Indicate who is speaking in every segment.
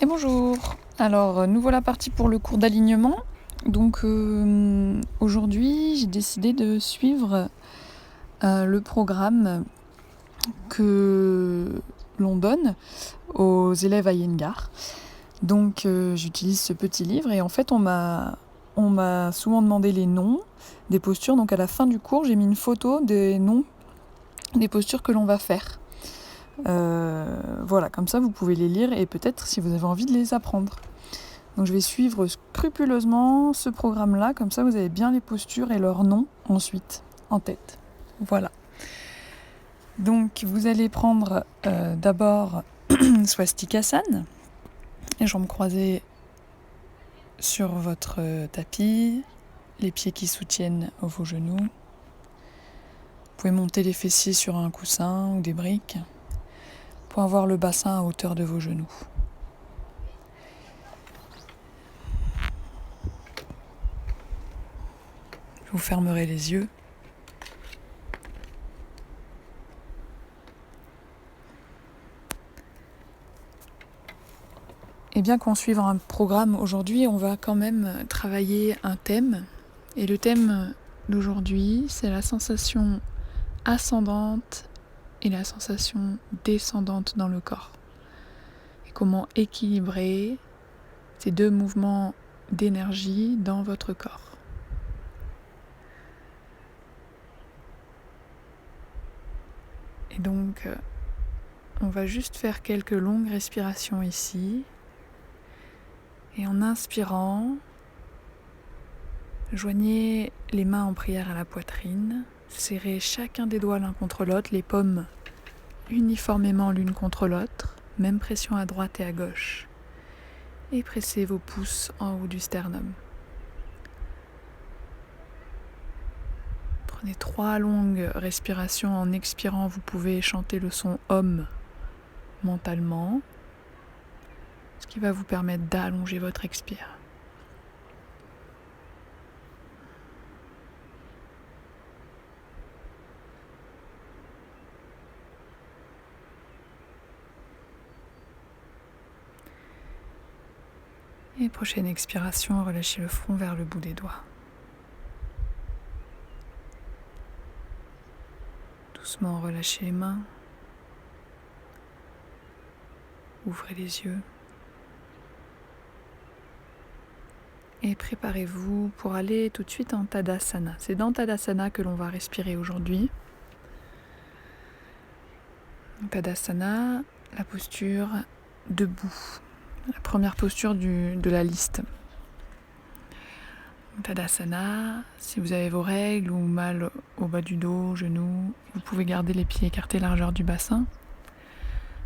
Speaker 1: Bonjour. Alors, nous voilà partis pour le cours d'alignement. Donc, aujourd'hui, j'ai décidé de suivre le programme que l'on donne aux élèves à Iyengar. Donc, j'utilise ce petit livre et en fait, on m'a souvent demandé les noms des postures. Donc, à la fin du cours, j'ai mis une photo des noms des postures que l'on va faire. Voilà, comme ça vous pouvez les lire et peut-être si vous avez envie de les apprendre. Donc je vais suivre scrupuleusement ce programme-là, comme ça vous avez bien les postures et leurs noms ensuite en tête. Voilà. Donc vous allez prendre d'abord Swastikasana, les jambes croisées sur votre tapis, les pieds qui soutiennent vos genoux. Vous pouvez monter les fessiers sur un coussin ou des briques pour avoir le bassin à hauteur de vos genoux. Vous fermerez les yeux. Et bien qu'on suive un programme aujourd'hui, on va quand même travailler un thème. Et le thème d'aujourd'hui, c'est la sensation ascendante et la sensation descendante dans le corps. Et comment équilibrer ces deux mouvements d'énergie dans votre corps. Et donc, on va juste faire quelques longues respirations ici. Et en inspirant, joignez les mains en prière à la poitrine, serrez chacun des doigts l'un contre l'autre, les paumes uniformément l'une contre l'autre, même pression à droite et à gauche. Et pressez vos pouces en haut du sternum. Prenez 3 longues respirations. En expirant, vous pouvez chanter le son OM mentalement, ce qui va vous permettre d'allonger votre expire. Et prochaine expiration, relâchez le front vers le bout des doigts. Doucement, relâchez les mains. Ouvrez les yeux. Et préparez-vous pour aller tout de suite en Tadasana. C'est dans Tadasana que l'on va respirer aujourd'hui. Tadasana, la posture debout. La première posture de la liste. Tadasana, si vous avez vos règles ou mal au bas du dos, genoux, vous pouvez garder les pieds écartés largeur du bassin.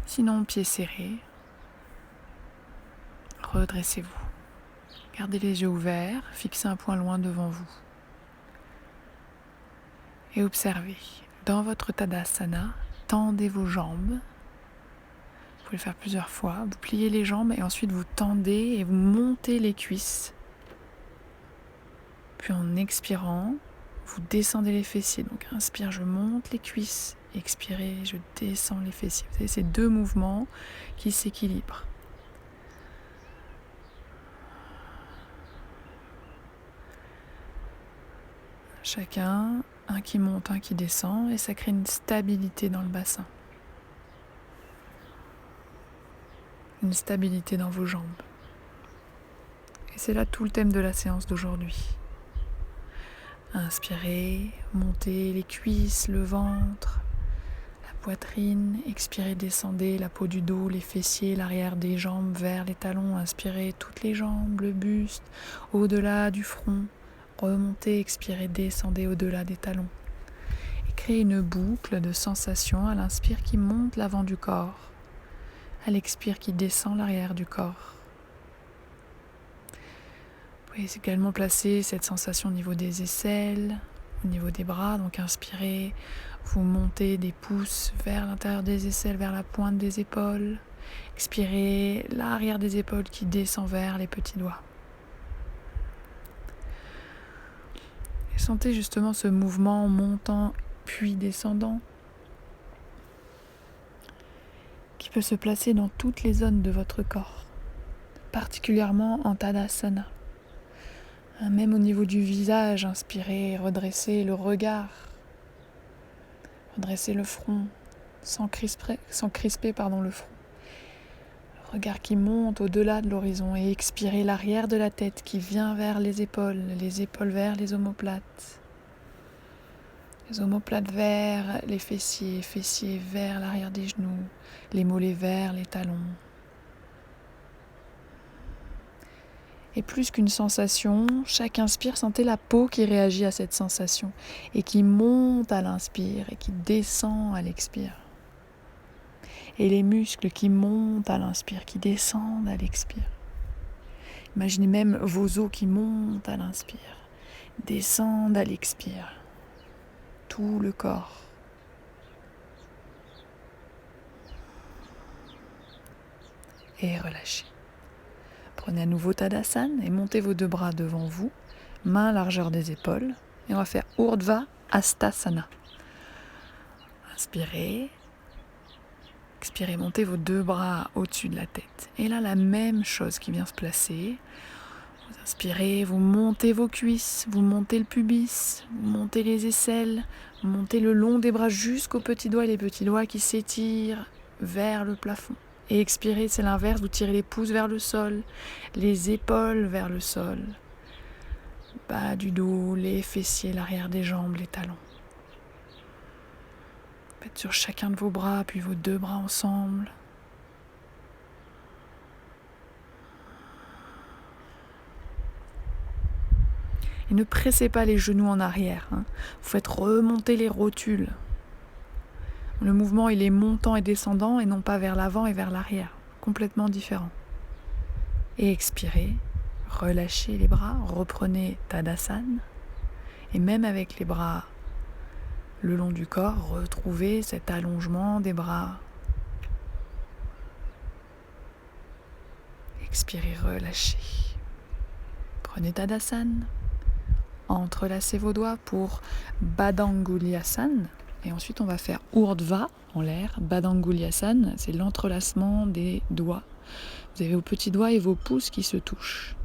Speaker 1: Sinon, pieds serrés. Redressez-vous. Gardez les yeux ouverts, fixez un point loin devant vous. Et observez. Dans votre Tadasana, tendez vos jambes. Vous pouvez le faire plusieurs fois. Vous pliez les jambes et ensuite vous tendez et vous montez les cuisses. Puis en expirant, vous descendez les fessiers. Donc inspire, je monte les cuisses. Expirez, je descends les fessiers. Vous avez ces deux mouvements qui s'équilibrent. Chacun, un qui monte, un qui descend, et ça crée une stabilité dans le bassin. Une stabilité dans vos jambes. Et c'est là tout le thème de la séance d'aujourd'hui. Inspirez, montez les cuisses, le ventre, la poitrine. Expirez, descendez la peau du dos, les fessiers, l'arrière des jambes vers les talons. Inspirez toutes les jambes, le buste, au-delà du front. Remontez, expirez, descendez au-delà des talons. Et créez une boucle de sensations à l'inspire qui monte l'avant du corps, à l'expire qui descend l'arrière du corps. Vous pouvez également placer cette sensation au niveau des aisselles, au niveau des bras. Donc inspirez, vous montez des pouces vers l'intérieur des aisselles, vers la pointe des épaules. Expirez, l'arrière des épaules qui descend vers les petits doigts. Et sentez justement ce mouvement montant puis descendant qui peut se placer dans toutes les zones de votre corps. particulièrement en Tadasana. Même au niveau du visage, inspirez, redressez le regard, redressez le front, sans crisper le front. Le regard qui monte au-delà de l'horizon et expirez l'arrière de la tête qui vient vers les épaules vers les omoplates. Les omoplates vers les fessiers vers l'arrière des genoux, les mollets vers les talons. Et plus qu'une sensation, chaque inspire, sentez la peau qui réagit à cette sensation et qui monte à l'inspire et qui descend à l'expire. Et les muscles qui montent à l'inspire, qui descendent à l'expire. Imaginez même vos os qui montent à l'inspire, descendent à l'expire. Tout le corps. Et relâchez. Prenez à nouveau Tadasana et montez vos 2 bras devant vous, main largeur des épaules. Et on va faire Urdhva Hastasana. Inspirez. Expirez, montez vos 2 bras au-dessus de la tête. Et là, la même chose qui vient se placer. Vous inspirez, vous montez vos cuisses, vous montez le pubis, vous montez les aisselles, vous montez le long des bras jusqu'aux petits doigts, les petits doigts qui s'étirent vers le plafond. Et expirez, c'est l'inverse, vous tirez les pouces vers le sol, les épaules vers le sol, bas du dos, les fessiers, l'arrière des jambes, les talons. Faites sur chacun de vos bras, puis vos 2 bras ensemble. Et ne pressez pas les genoux en arrière. Vous faites remonter les rotules. Le mouvement, il est montant et descendant et non pas vers l'avant et vers l'arrière. Complètement différent. Et expirez, relâchez les bras, reprenez Tadasana. Et même avec les bras le long du corps, retrouvez cet allongement des bras. Expirez, relâchez. Prenez Tadasana. Entrelacez vos doigts pour Badangulyasana. Et ensuite, on va faire Urdhva en l'air. Badangulyasana, c'est l'entrelacement des doigts. Vous avez vos petits doigts et vos pouces qui se touchent.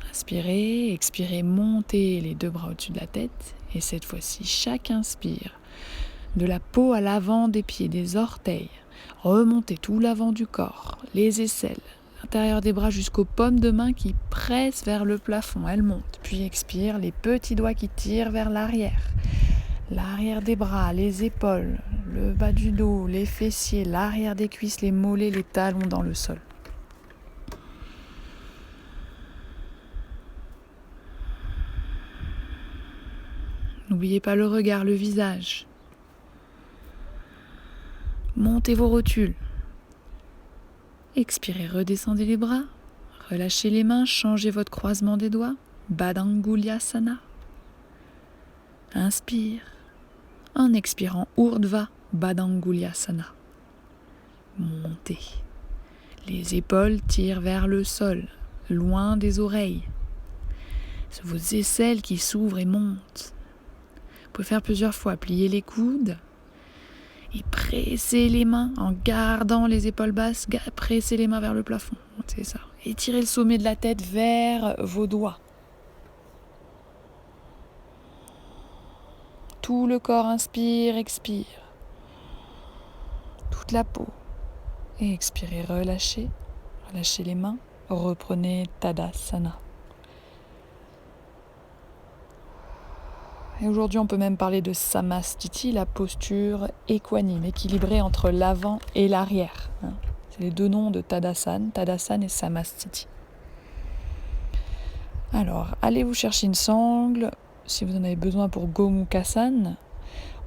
Speaker 1: Inspirez, expirez, montez les 2 bras au-dessus de la tête. Et cette fois-ci, chaque inspire, de la peau à l'avant des pieds, des orteils, remontez tout l'avant du corps, les aisselles, l'intérieur des bras jusqu'aux paumes de main qui pressent vers le plafond. Elles montent. Puis expire, les petits doigts qui tirent vers l'arrière. L'arrière des bras, les épaules, le bas du dos, les fessiers, l'arrière des cuisses, les mollets, les talons dans le sol. N'oubliez pas le regard, le visage. Montez vos rotules. Expirez, redescendez les bras. Relâchez les mains, changez votre croisement des doigts. Badangulyasana. Inspire. En expirant, Urdhva Badangulyasana. Montez. Les épaules tirent vers le sol, loin des oreilles. C'est vos aisselles qui s'ouvrent et montent. Vous pouvez faire plusieurs fois. Pliez les coudes et pressez les mains en gardant les épaules basses. Pressez les mains vers le plafond. C'est ça. Étirez le sommet de la tête vers vos doigts. Tout le corps inspire, expire. Toute la peau. Et expirez, relâchez. Relâchez les mains. Reprenez Tadasana. Et aujourd'hui, on peut même parler de Samastiti, la posture équanime, équilibrée entre l'avant et l'arrière. C'est les 2 noms de Tadasana et Samastiti. Alors, allez vous chercher une sangle, si vous en avez besoin pour Gomukhasana,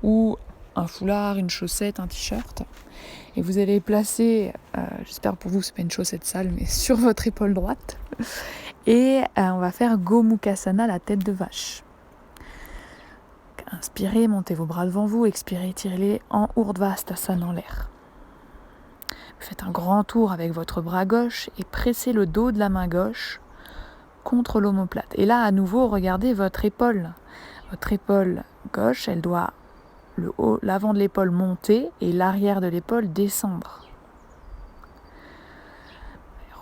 Speaker 1: ou un foulard, une chaussette, un t-shirt. Et vous allez placer, j'espère pour vous, c'est pas une chaussette sale, mais sur votre épaule droite. Et on va faire Gomukhasana, la tête de vache. Inspirez, montez vos bras devant vous, expirez, tirez-les en Urdhva Hastasana en l'air. Faites un grand tour avec votre bras gauche et pressez le dos de la main gauche contre l'omoplate. Et là, à nouveau, regardez votre épaule. Votre épaule gauche, elle doit l'avant de l'épaule monter et l'arrière de l'épaule descendre.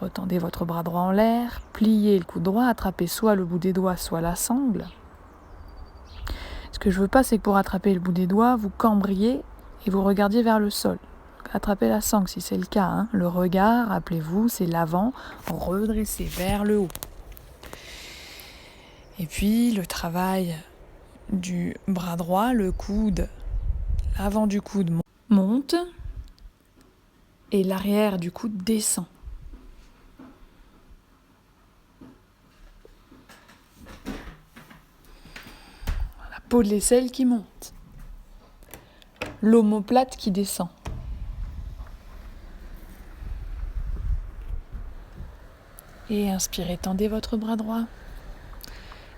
Speaker 1: Retendez votre bras droit en l'air, pliez le coude droit, attrapez soit le bout des doigts, soit la sangle. Ce que je veux pas, c'est que pour attraper le bout des doigts, vous cambriez et vous regardiez vers le sol. Attrapez la sangle si c'est le cas, hein. Le regard, rappelez-vous, c'est l'avant, redressé vers le haut. Et puis le travail du bras droit, le coude, l'avant du coude monte et l'arrière du coude descend. La peau de l'aisselle qui monte. L'omoplate qui descend. Et inspirez, tendez votre bras droit.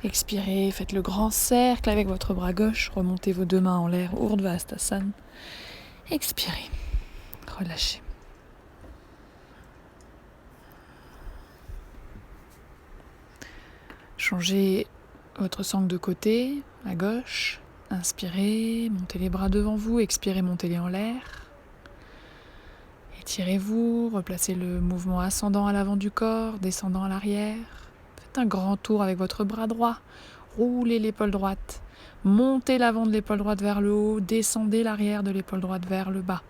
Speaker 1: Expirez, faites le grand cercle avec votre bras gauche. Remontez vos 2 mains en l'air, Urdhva Hastasana. Expirez, relâchez. Changez votre sangle de côté, à gauche. Inspirez, montez les bras devant vous. Expirez, montez-les en l'air. Étirez-vous, replacez le mouvement ascendant à l'avant du corps, descendant à l'arrière. Faites un grand tour avec votre bras droit. Roulez l'épaule droite. Montez l'avant de l'épaule droite vers le haut. Descendez l'arrière de l'épaule droite vers le bas.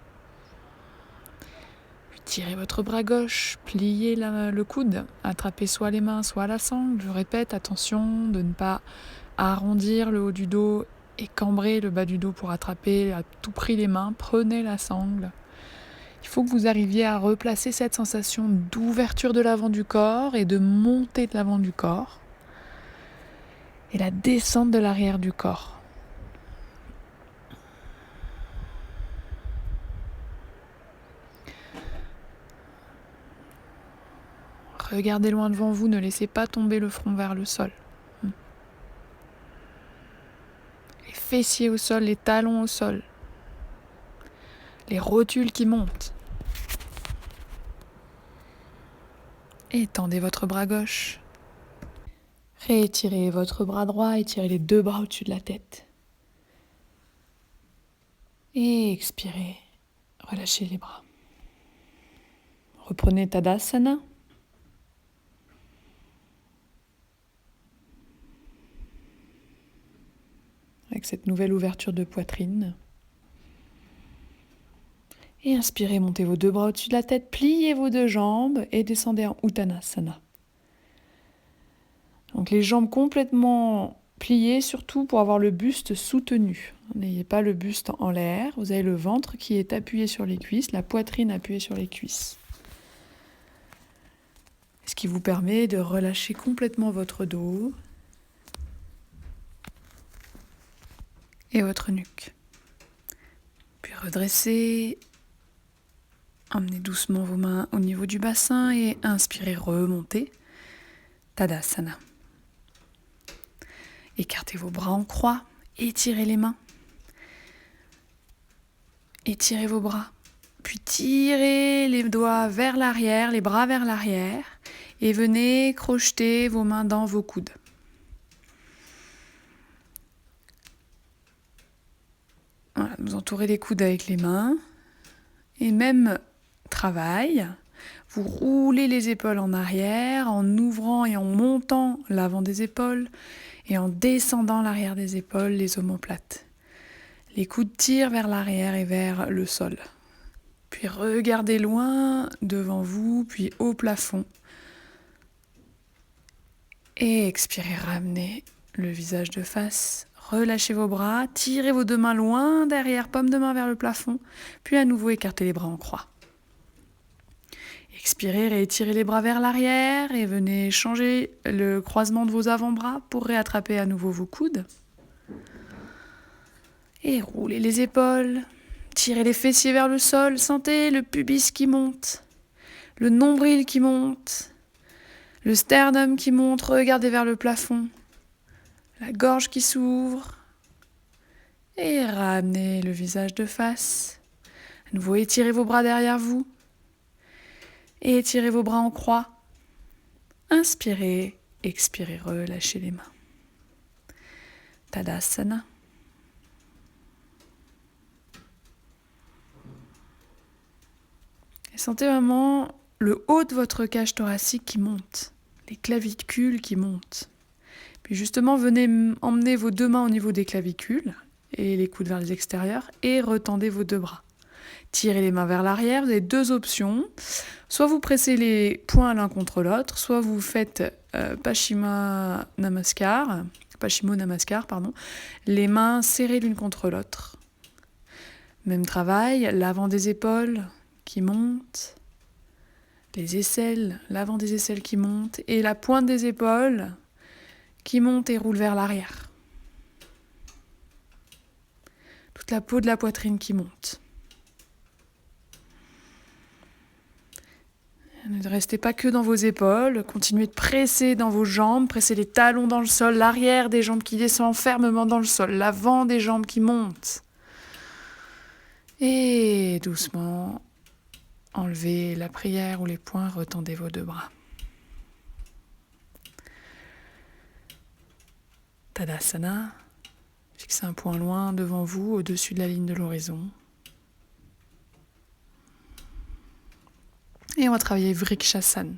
Speaker 1: Puis tirez votre bras gauche. Pliez le coude. Attrapez soit les mains, soit la sangle. Je répète, attention de ne pas arrondir le haut du dos et cambrer le bas du dos pour attraper à tout prix les mains. Prenez la sangle. Il faut que vous arriviez à replacer cette sensation d'ouverture de l'avant du corps et de montée de l'avant du corps et la descente de l'arrière du corps. Regardez loin devant vous, ne laissez pas tomber le front vers le sol. Les fessiers au sol, les talons au sol. Les rotules qui montent. Et tendez votre bras gauche. Réétirez votre bras droit, étirez les 2 bras au-dessus de la tête. Et expirez, relâchez les bras. Reprenez Tadasana. Avec cette nouvelle ouverture de poitrine. Et inspirez, montez vos 2 bras au-dessus de la tête, pliez vos 2 jambes et descendez en Uttanasana. Donc les jambes complètement pliées, surtout pour avoir le buste soutenu. N'ayez pas le buste en l'air, vous avez le ventre qui est appuyé sur les cuisses, la poitrine appuyée sur les cuisses. Ce qui vous permet de relâcher complètement votre dos et votre nuque. Puis redressez. Emmenez doucement vos mains au niveau du bassin et inspirez, remontez. Tadasana. Écartez vos bras en croix, étirez les mains. Étirez vos bras. Puis tirez les doigts vers l'arrière, les bras vers l'arrière et venez crocheter vos mains dans vos coudes. Voilà, vous entourez les coudes avec les mains et même travail, vous roulez les épaules en arrière en ouvrant et en montant l'avant des épaules et en descendant l'arrière des épaules, les omoplates. Les coudes tirent vers l'arrière et vers le sol. Puis regardez loin devant vous, puis au plafond. Et expirez, ramenez le visage de face. Relâchez vos bras, tirez vos 2 mains loin derrière, paume de main vers le plafond. Puis à nouveau écartez les bras en croix. Expirez, réétirez les bras vers l'arrière et venez changer le croisement de vos avant-bras pour réattraper à nouveau vos coudes. Et roulez les épaules, tirez les fessiers vers le sol, sentez le pubis qui monte, le nombril qui monte, le sternum qui monte, regardez vers le plafond, la gorge qui s'ouvre et ramenez le visage de face. À nouveau, étirez vos bras derrière vous. Et étirez vos bras en croix. Inspirez, expirez, relâchez les mains. Tadasana. Et sentez vraiment le haut de votre cage thoracique qui monte, les clavicules qui montent. Puis justement, venez emmener vos deux mains au niveau des clavicules et les coudes vers les extérieurs et retendez vos deux bras. Tirez les mains vers l'arrière, vous avez deux options. Soit vous pressez les poings l'un contre l'autre, soit vous faites Paschimottanasana, les mains serrées l'une contre l'autre. Même travail, l'avant des épaules qui monte, les aisselles, l'avant des aisselles qui monte et la pointe des épaules qui monte et roule vers l'arrière. Toute la peau de la poitrine qui monte. Ne restez pas que dans vos épaules, continuez de presser dans vos jambes, pressez les talons dans le sol, l'arrière des jambes qui descend fermement dans le sol, l'avant des jambes qui monte. Et doucement, enlevez la prière ou les poings, retendez vos deux bras. Tadasana, fixez un point loin devant vous, au-dessus de la ligne de l'horizon. Et on va travailler Vrikshasana.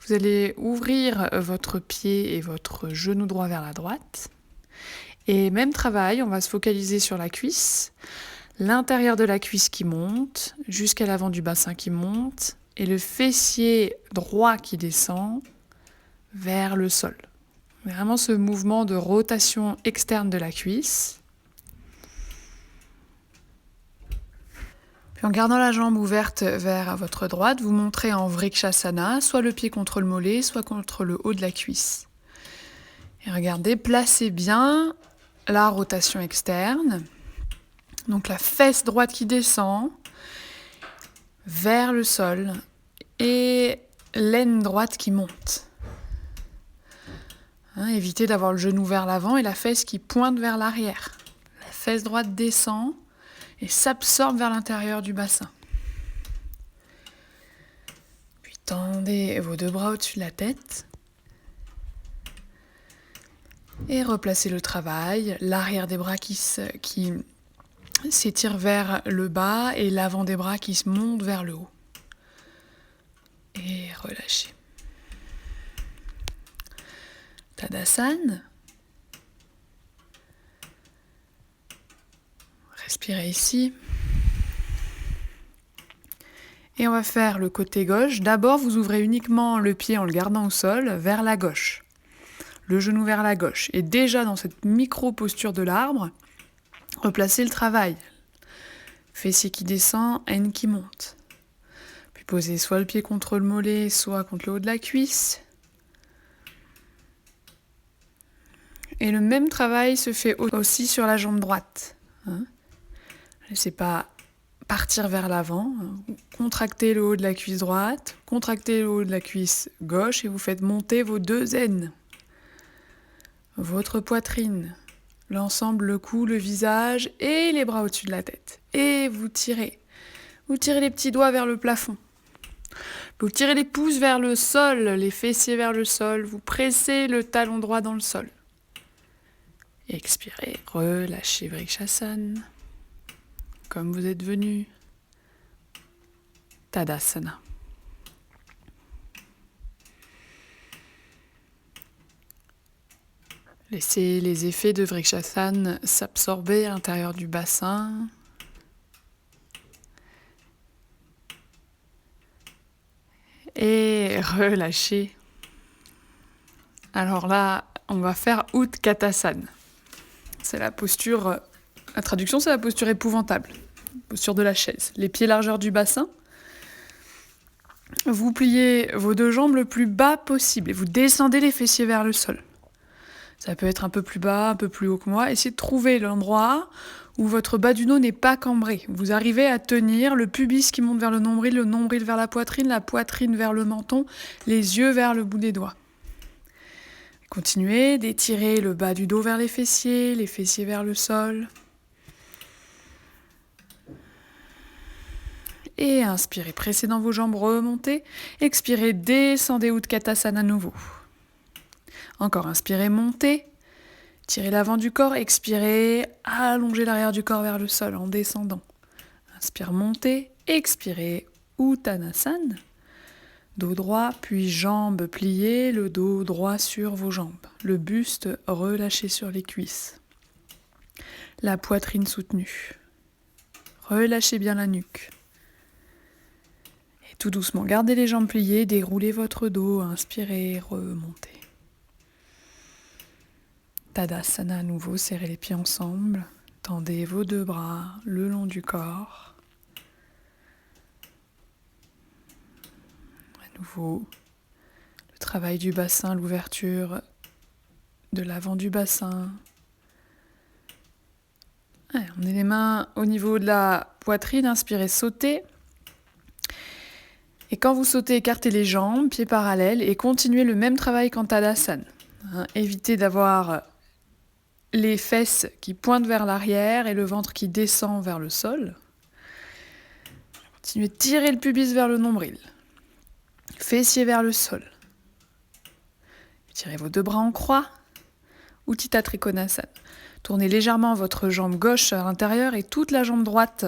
Speaker 1: Vous allez ouvrir votre pied et votre genou droit vers la droite. Et même travail, on va se focaliser sur la cuisse, l'intérieur de la cuisse qui monte, jusqu'à l'avant du bassin qui monte, et le fessier droit qui descend vers le sol. Vraiment ce mouvement de rotation externe de la cuisse. Puis en gardant la jambe ouverte vers votre droite, vous montrez en Vrikshasana, soit le pied contre le mollet, soit contre le haut de la cuisse. Et regardez, placez bien la rotation externe. Donc la fesse droite qui descend vers le sol et l'aine droite qui monte. Évitez d'avoir le genou vers l'avant et la fesse qui pointe vers l'arrière. La fesse droite descend et s'absorbe vers l'intérieur du bassin. Puis tendez vos deux bras au-dessus de la tête. Et replacez le travail, l'arrière des bras qui s'étire vers le bas et l'avant des bras qui se monte vers le haut. Et relâchez. Tadasana. Respirez ici. Et on va faire le côté gauche. D'abord, vous ouvrez uniquement le pied en le gardant au sol vers la gauche. Le genou vers la gauche. Et déjà dans cette micro-posture de l'arbre, replacez le travail. Fessier qui descend, aine qui monte. Puis posez soit le pied contre le mollet, soit contre le haut de la cuisse. Et le même travail se fait aussi sur la jambe droite. Laissez pas partir vers l'avant. Contractez le haut de la cuisse droite, contractez le haut de la cuisse gauche et vous faites monter vos deux aines. Votre poitrine, l'ensemble, le cou, le visage et les bras au-dessus de la tête. Et vous tirez. Vous tirez les petits doigts vers le plafond. Vous tirez les pouces vers le sol, les fessiers vers le sol. Vous pressez le talon droit dans le sol. Expirez, relâchez Vrikshasana. Comme vous êtes venu. Tadasana. Laissez les effets de Vrikshasana s'absorber à l'intérieur du bassin. Et relâchez. Alors là, on va faire Utkatasana. C'est la posture, la traduction c'est la posture épouvantable, posture de la chaise. Les pieds largeur du bassin. Vous pliez vos deux jambes le plus bas possible et vous descendez les fessiers vers le sol. Ça peut être un peu plus bas, un peu plus haut que moi. Essayez de trouver l'endroit où votre bas du dos n'est pas cambré. Vous arrivez à tenir le pubis qui monte vers le nombril vers la poitrine vers le menton, les yeux vers le bout des doigts. Continuez d'étirer le bas du dos vers les fessiers vers le sol. Et inspirez, pressez dans vos jambes, remontez. Expirez, descendez Utkatasana à nouveau. Encore, inspirez, montez. Tirez l'avant du corps, expirez, allongez l'arrière du corps vers le sol en descendant. Inspire, montez, expirez, Uttanasana. Dos droit, puis jambes pliées, le dos droit sur vos jambes. Le buste relâché sur les cuisses. La poitrine soutenue. Relâchez bien la nuque. Et tout doucement, gardez les jambes pliées, déroulez votre dos, inspirez, remontez. Tadasana à nouveau, serrez les pieds ensemble, tendez vos deux bras le long du corps. À nouveau, le travail du bassin, l'ouverture de l'avant du bassin. Allez, on met les mains au niveau de la poitrine, inspirez, sautez. Et quand vous sautez, écartez les jambes, pieds parallèles, et continuez le même travail qu'en Tadasana. Évitez d'avoir les fesses qui pointent vers l'arrière et le ventre qui descend vers le sol. Continuez de tirer le pubis vers le nombril. Fessiers vers le sol. Tirez vos deux bras en croix. Utthita Trikonasana. Tournez légèrement votre jambe gauche à l'intérieur et toute la jambe droite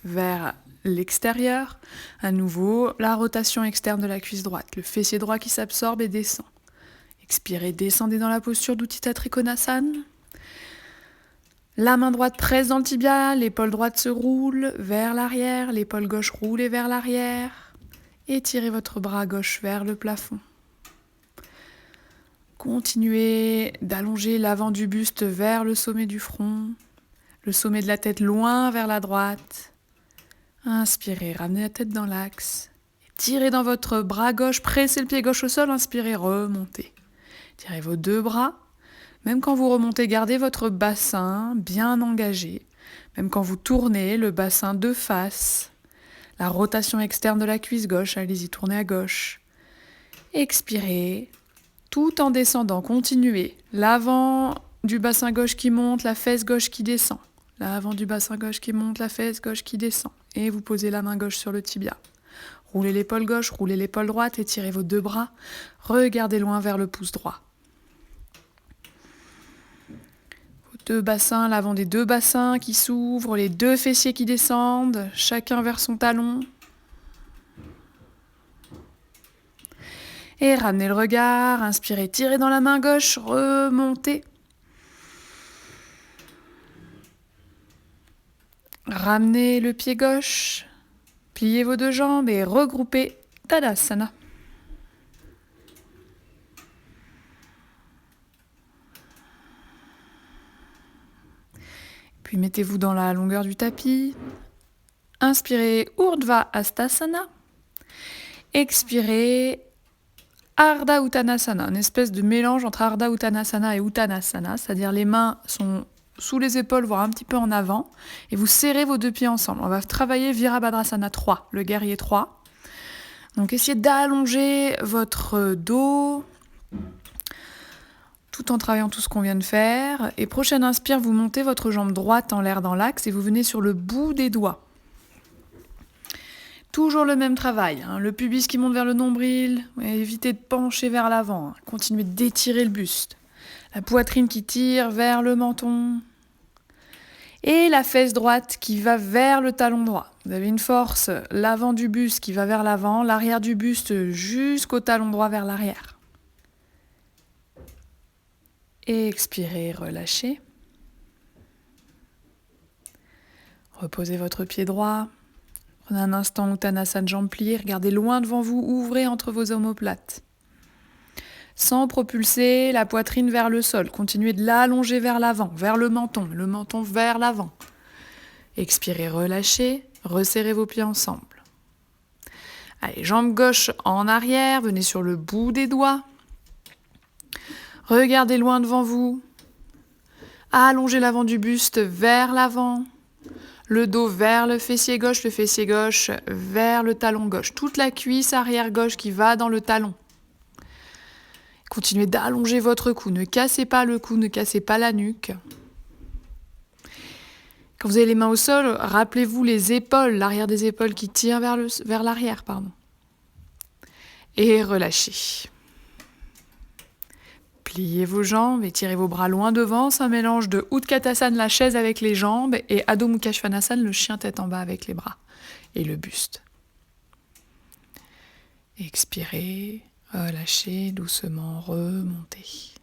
Speaker 1: vers l'extérieur. À nouveau, la rotation externe de la cuisse droite. Le fessier droit qui s'absorbe et descend. Expirez, descendez dans la posture d'Utthita Trikonasana. La main droite presse dans le tibia, l'épaule droite se roule vers l'arrière, l'épaule gauche roulée vers l'arrière. Étirez votre bras gauche vers le plafond. Continuez d'allonger l'avant du buste vers le sommet du front, le sommet de la tête loin vers la droite. Inspirez, ramenez la tête dans l'axe. Tirez dans votre bras gauche, pressez le pied gauche au sol, inspirez, remontez. Tirez vos deux bras. Même quand vous remontez, gardez votre bassin bien engagé. Même quand vous tournez, le bassin de face. La rotation externe de la cuisse gauche, allez-y, tournez à gauche. Expirez, tout en descendant, continuez. L'avant du bassin gauche qui monte, la fesse gauche qui descend. L'avant du bassin gauche qui monte, la fesse gauche qui descend. Et vous posez la main gauche sur le tibia. Roulez l'épaule gauche, roulez l'épaule droite, étirez vos deux bras. Regardez loin vers le pouce droit. Deux bassins, l'avant des deux bassins qui s'ouvrent, les deux fessiers qui descendent, chacun vers son talon. Et ramenez le regard, inspirez, tirez dans la main gauche, remontez. Ramenez le pied gauche, pliez vos deux jambes et regroupez Tadasana. Puis mettez-vous dans la longueur du tapis. Inspirez Urdhva Hastasana. Expirez Ardha Uttanasana, une espèce de mélange entre Ardha Uttanasana et Uttanasana, c'est-à-dire les mains sont sous les épaules, voire un petit peu en avant, et vous serrez vos deux pieds ensemble. On va travailler Virabhadrasana 3, le guerrier 3. Donc essayez d'allonger votre dos, tout en travaillant tout ce qu'on vient de faire. Et prochaine inspire, vous montez votre jambe droite en l'air dans l'axe et vous venez sur le bout des doigts. Toujours le même travail, le pubis qui monte vers le nombril, évitez de pencher vers l'avant, continuez d'étirer le buste. La poitrine qui tire vers le menton. Et la fesse droite qui va vers le talon droit. Vous avez une force, l'avant du buste qui va vers l'avant, l'arrière du buste jusqu'au talon droit vers l'arrière. Et expirez, relâchez. Reposez votre pied droit. Prenez un instant Uttanasana, jambes pliées. Regardez loin devant vous, ouvrez entre vos omoplates. Sans propulser la poitrine vers le sol. Continuez de l'allonger vers l'avant, vers le menton vers l'avant. Expirez, relâchez. Resserrez vos pieds ensemble. Allez, jambe gauche en arrière. Venez sur le bout des doigts. Regardez loin devant vous. Allongez l'avant du buste vers l'avant. Le dos vers le fessier gauche vers le talon gauche. Toute la cuisse arrière gauche qui va dans le talon. Continuez d'allonger votre cou. Ne cassez pas le cou, ne cassez pas la nuque. Quand vous avez les mains au sol, rappelez-vous les épaules, l'arrière des épaules qui tirent vers l'arrière. Et relâchez. Pliez vos jambes, étirez vos bras loin devant. C'est un mélange de Utkatasana, la chaise avec les jambes, et Adho Mukha Svanasana, le chien tête en bas avec les bras et le buste. Expirez, relâchez doucement, remontez.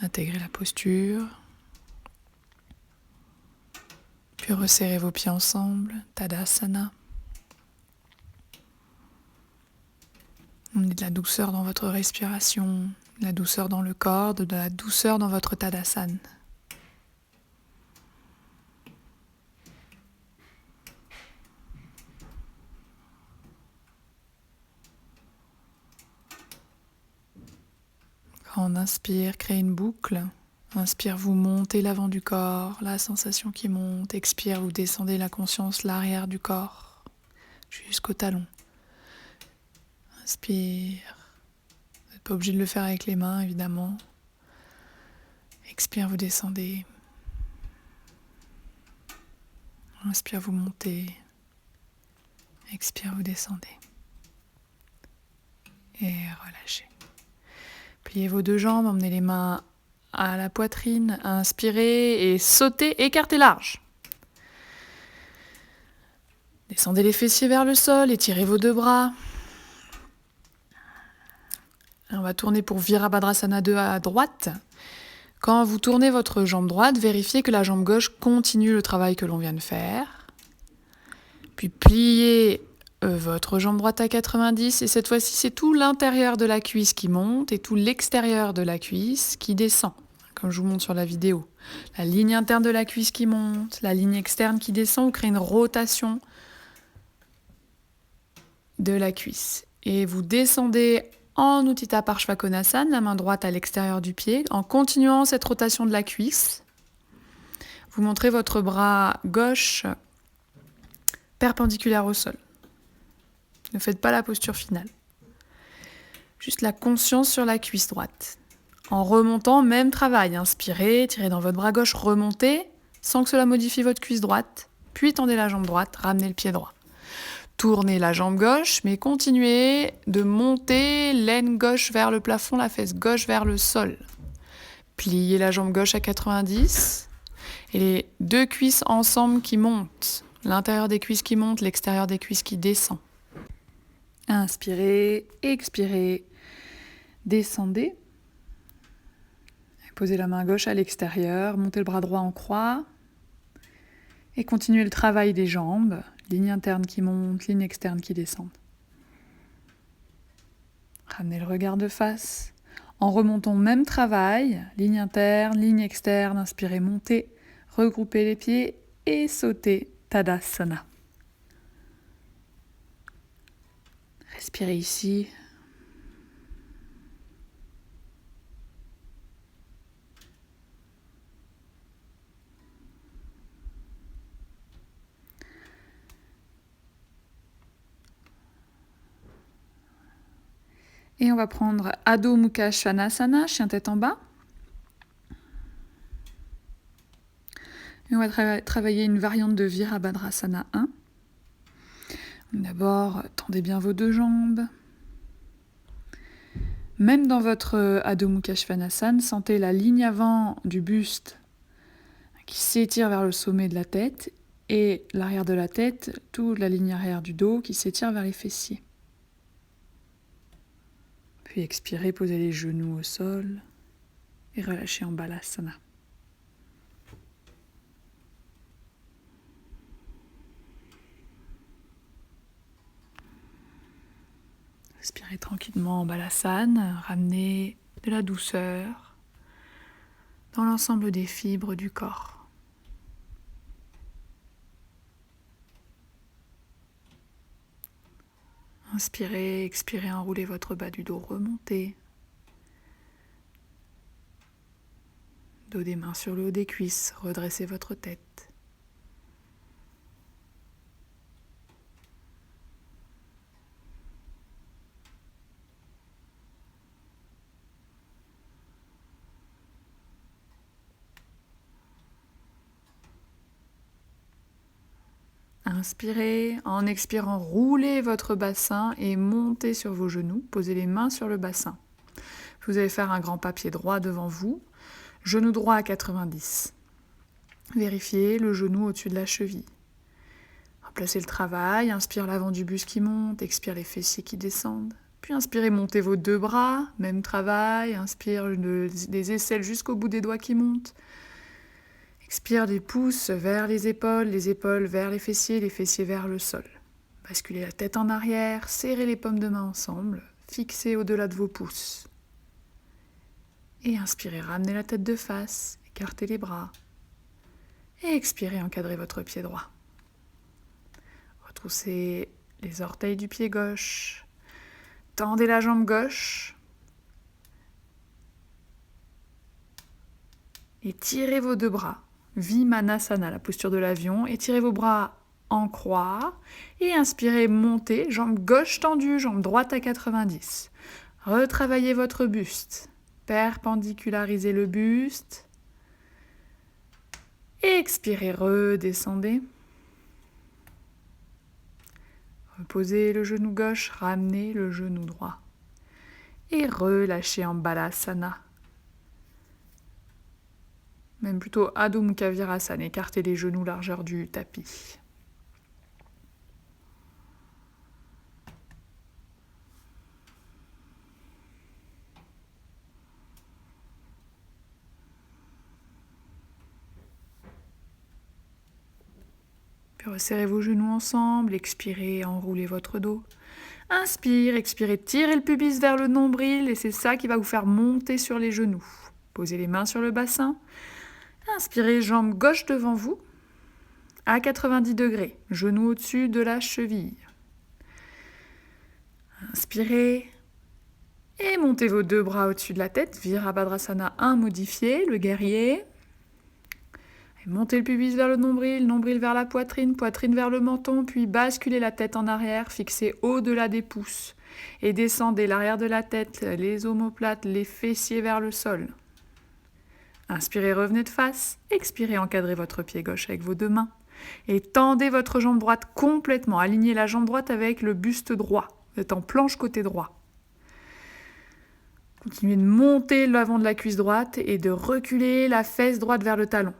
Speaker 1: Intégrez la posture. Puis resserrez vos pieds ensemble, Tadasana. Emmenez de la douceur dans votre respiration, de la douceur dans le corps, de la douceur dans votre Tadasana. Quand on inspire, créez une boucle. Inspire, vous montez l'avant du corps, la sensation qui monte. Expire, vous descendez la conscience, l'arrière du corps, jusqu'au talon. Inspire. Vous n'êtes pas obligé de le faire avec les mains, évidemment. Expire, vous descendez. Inspire, vous montez. Expire, vous descendez. Et relâchez. Pliez vos deux jambes, emmenez les mains à la poitrine, inspirez et sautez, écartez large. Descendez les fessiers vers le sol, étirez vos deux bras. On va tourner pour Virabhadrasana 2 à droite. Quand vous tournez votre jambe droite, vérifiez que la jambe gauche continue le travail que l'on vient de faire. Puis pliez votre jambe droite à 90 et cette fois-ci c'est tout l'intérieur de la cuisse qui monte et tout l'extérieur de la cuisse qui descend, comme je vous montre sur la vidéo. La ligne interne de la cuisse qui monte, la ligne externe qui descend, vous créez une rotation de la cuisse. Et vous descendez en Utthita Parshvakonasana, la main droite à l'extérieur du pied, en continuant cette rotation de la cuisse. Vous montrez votre bras gauche perpendiculaire au sol. Ne faites pas la posture finale. Juste la conscience sur la cuisse droite. En remontant, même travail. Inspirez, tirez dans votre bras gauche, remontez, sans que cela modifie votre cuisse droite. Puis tendez la jambe droite, ramenez le pied droit. Tournez la jambe gauche, mais continuez de monter l'aine gauche vers le plafond, la fesse gauche vers le sol. Pliez la jambe gauche à 90 et les deux cuisses ensemble qui montent. L'intérieur des cuisses qui monte, l'extérieur des cuisses qui descend. Inspirez, expirez, descendez. Posez la main gauche à l'extérieur, montez le bras droit en croix. Et continuez le travail des jambes, ligne interne qui monte, ligne externe qui descend. Ramenez le regard de face. En remontant, même travail, ligne interne, ligne externe, inspirez, montez, regroupez les pieds et sautez, Tadasana. Respirez ici. Et on va prendre Adho Mukha Svanasana, chien tête en bas. Et on va travailler une variante de Virabhadrasana 1. D'abord, tendez bien vos deux jambes. Même dans votre Adho Mukha Svanasana, sentez la ligne avant du buste qui s'étire vers le sommet de la tête et l'arrière de la tête, toute la ligne arrière du dos qui s'étire vers les fessiers. Puis expirez, posez les genoux au sol et relâchez en Balasana. Respirez tranquillement en Balasana, ramenez de la douceur dans l'ensemble des fibres du corps. Inspirez, expirez, enroulez votre bas du dos, remontez. Dos des mains sur le haut des cuisses, redressez votre tête. Inspirez, en expirant, roulez votre bassin et montez sur vos genoux. Posez les mains sur le bassin. Vous allez faire un grand pas pied droit devant vous, genou droit à 90. Vérifiez le genou au-dessus de la cheville. Replacez le travail, inspire l'avant du buste qui monte, expire les fessiers qui descendent. Puis inspirez, montez vos 2 bras, même travail, inspire des aisselles jusqu'au bout des doigts qui montent. Expire des pouces vers les épaules vers les fessiers vers le sol. Basculez la tête en arrière, serrez les paumes de main ensemble, fixez au-delà de vos pouces. Et inspirez, ramenez la tête de face, écartez les bras. Et expirez, encadrez votre pied droit. Retroussez les orteils du pied gauche. Tendez la jambe gauche. Et tirez vos 2 bras. Vimanasana, la posture de l'avion. Étirez vos bras en croix. Et inspirez, montez. Jambe gauche tendue, jambe droite à 90. Retravaillez votre buste. Perpendicularisez le buste. Expirez, redescendez. Reposez le genou gauche, ramenez le genou droit. Et relâchez en Balasana. Même plutôt Adho Mukha Virasana, écartez les genoux largeur du tapis. Puis resserrez vos genoux ensemble, expirez, enroulez votre dos. Inspire, expirez, tirez le pubis vers le nombril et c'est ça qui va vous faire monter sur les genoux. Posez les mains sur le bassin. Inspirez, jambe gauche devant vous à 90 degrés, genou au-dessus de la cheville. Inspirez et montez vos 2 bras au-dessus de la tête, Virabhadrasana 1 modifié, le guerrier. Montez le pubis vers le nombril, nombril vers la poitrine, poitrine vers le menton, puis basculez la tête en arrière, fixez au-delà des pouces. Et descendez l'arrière de la tête, les omoplates, les fessiers vers le sol. Inspirez, revenez de face. Expirez, encadrez votre pied gauche avec vos 2 mains. Et tendez votre jambe droite complètement. Alignez la jambe droite avec le buste droit. Vous êtes en planche côté droit. Continuez de monter l'avant de la cuisse droite et de reculer la fesse droite vers le talon.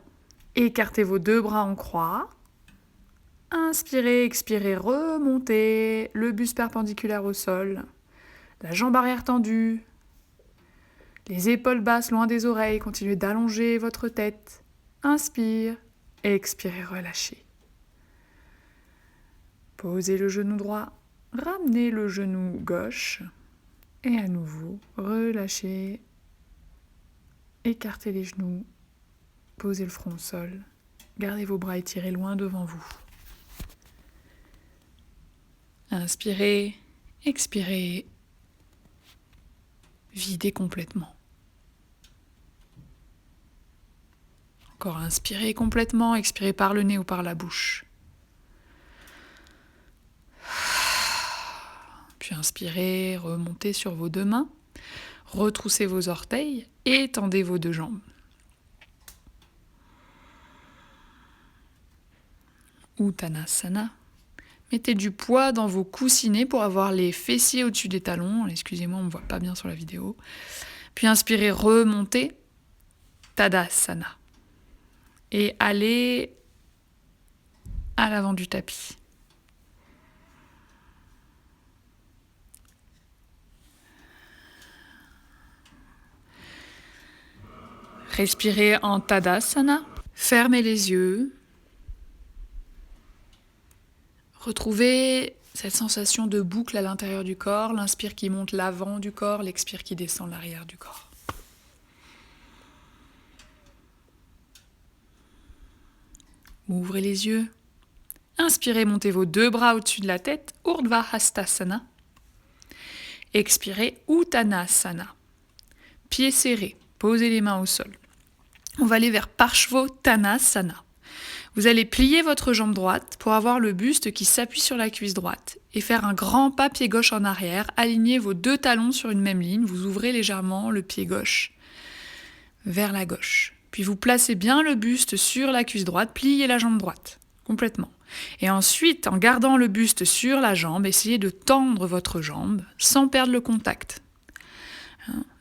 Speaker 1: Écartez vos 2 bras en croix. Inspirez, expirez, remontez. Le buste perpendiculaire au sol. La jambe arrière tendue. Les épaules basses loin des oreilles. Continuez d'allonger votre tête. Inspire. Expirez, relâchez. Posez le genou droit. Ramenez le genou gauche. Et à nouveau, relâchez. Écartez les genoux. Posez le front au sol. Gardez vos bras étirés loin devant vous. Inspirez, expirez. Videz complètement. Encore inspirez complètement, expirez par le nez ou par la bouche. Puis inspirez, remontez sur vos 2 mains. Retroussez vos orteils et tendez vos 2 jambes. Uttanasana. Mettez du poids dans vos coussinets pour avoir les fessiers au-dessus des talons. Excusez-moi, on ne me voit pas bien sur la vidéo. Puis inspirez, remontez. Tadasana. Et allez à l'avant du tapis. Respirez en Tadasana. Fermez les yeux. Retrouvez cette sensation de boucle à l'intérieur du corps, l'inspire qui monte l'avant du corps, l'expire qui descend l'arrière du corps. Ouvrez les yeux. Inspirez, montez vos 2 bras au-dessus de la tête, Urdhva Hastasana. Expirez, Uttanasana. Pieds serrés, posez les mains au sol. On va aller vers Parshvottanasana. Vous allez plier votre jambe droite pour avoir le buste qui s'appuie sur la cuisse droite et faire un grand pas pied gauche en arrière. Alignez vos 2 talons sur une même ligne. Vous ouvrez légèrement le pied gauche vers la gauche. Puis vous placez bien le buste sur la cuisse droite, pliez la jambe droite complètement. Et ensuite, en gardant le buste sur la jambe, essayez de tendre votre jambe sans perdre le contact.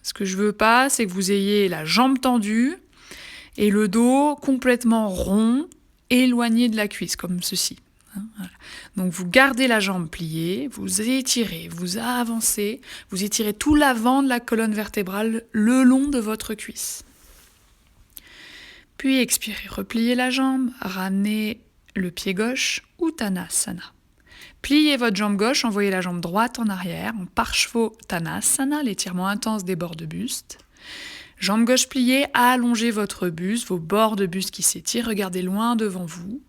Speaker 1: Ce que je veux pas, c'est que vous ayez la jambe tendue Et le dos complètement rond, éloigné de la cuisse, comme ceci. Voilà. Donc vous gardez la jambe pliée, vous étirez, vous avancez, vous étirez tout l'avant de la colonne vertébrale le long de votre cuisse. Puis expirez, repliez la jambe, ramenez le pied gauche, Uttanasana. Pliez votre jambe gauche, envoyez la jambe droite en arrière, en Parshvottanasana, l'étirement intense des bords de buste. Jambe gauche pliée, allongez votre buste, vos bords de buste qui s'étirent, regardez loin devant vous.